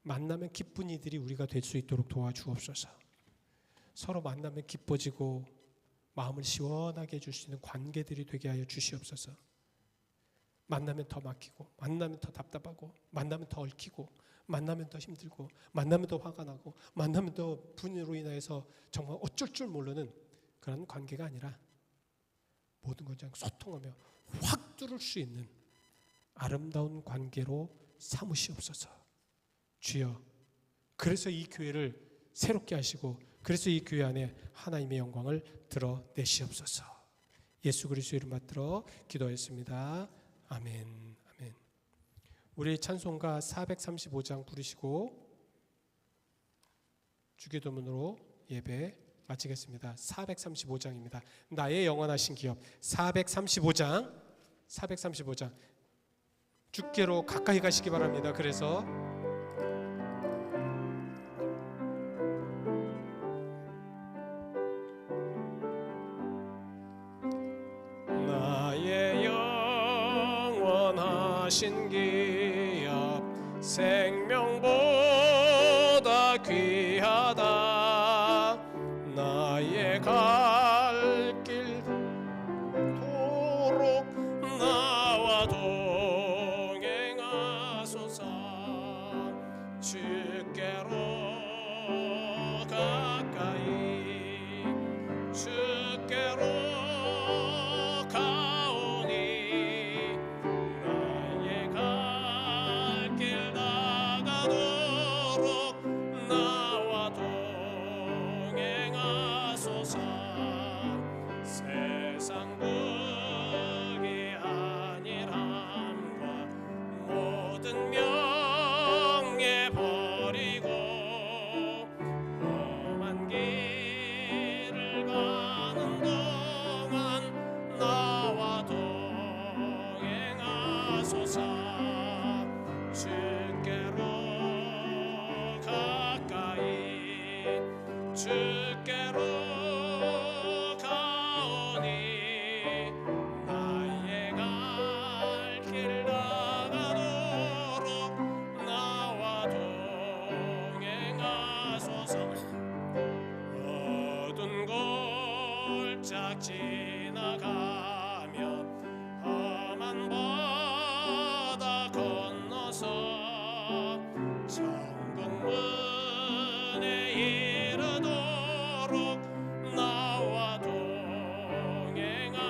만나면 기쁜 이들이 우리가 될 수 있도록 도와주옵소서. 서로 만나면 기뻐지고 마음을 시원하게 해줄 수 있는 관계들이 되게 하여 주시옵소서. 만나면 더 막히고, 만나면 더 답답하고, 만나면 더 얽히고, 만나면 더 힘들고, 만나면 더 화가 나고, 만나면 더 분으로 인해서 정말 어쩔 줄 모르는 그런 관계가 아니라 모든 것을 소통하며 확 뚫을 수 있는 아름다운 관계로 삼으시옵소서. 주여, 그래서 이 교회를 새롭게 하시고 그래서 이 교회 안에 하나님의 영광을 드러내시옵소서. 예수 그리스도의 이름 받들어 기도하였습니다. 아멘. 아멘. 우리 찬송가 435장 부르시고 주기도문으로 예배 마치겠습니다. 435장입니다. 나의 영원하신 기업. 435장 주께로 가까이 가시기 바랍니다. 그래서 하신 기업 생명보다 귀하다. 나의 갈 길 도록 나와 동행하소서. 주께로 가까이 주께로 가오니 나의 갈 길 나가도록 나와 동행하소서. 세상 부귀 안일함과 모든 명예 버리고 험한 길을 가는 동안 나와 동행하소서. 주께로 가까이 주께로 가오니 나의 갈 길 나가도록 나와 동행하소서. 어두운 골짝 지나가며 험한 바다 건너서 천국 문에 이르도록 나와 동행하소서.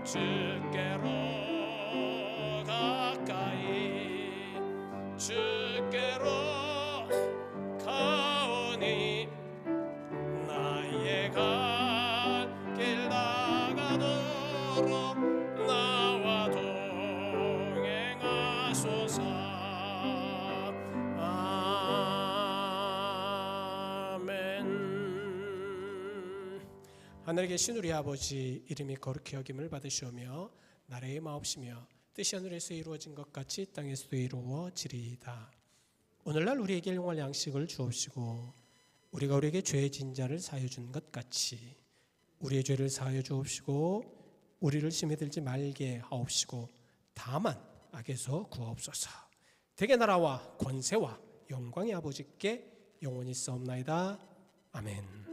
주께로 가까이 주께로 가오니 나의 갈 길 나가도록 나와 동행하소서. 아멘. 하늘에 계신 우리 아버지, 이름이 거룩히 여김을 받으시오며 나라의 마옵시며 뜻이 하늘에서 이루어진 것 같이 땅에서도 이루어지리이다. 오늘날 우리에게 일용할 양식을 주옵시고 우리가 우리에게 죄진 자를 사하여 준 것 같이 우리의 죄를 사하여 주옵시고 우리를 심히 들지 말게 하옵시고 다만 악에서 구하옵소서. 대개 나라와 권세와 영광의 아버지께 영원히 있사옵나이다. 아멘.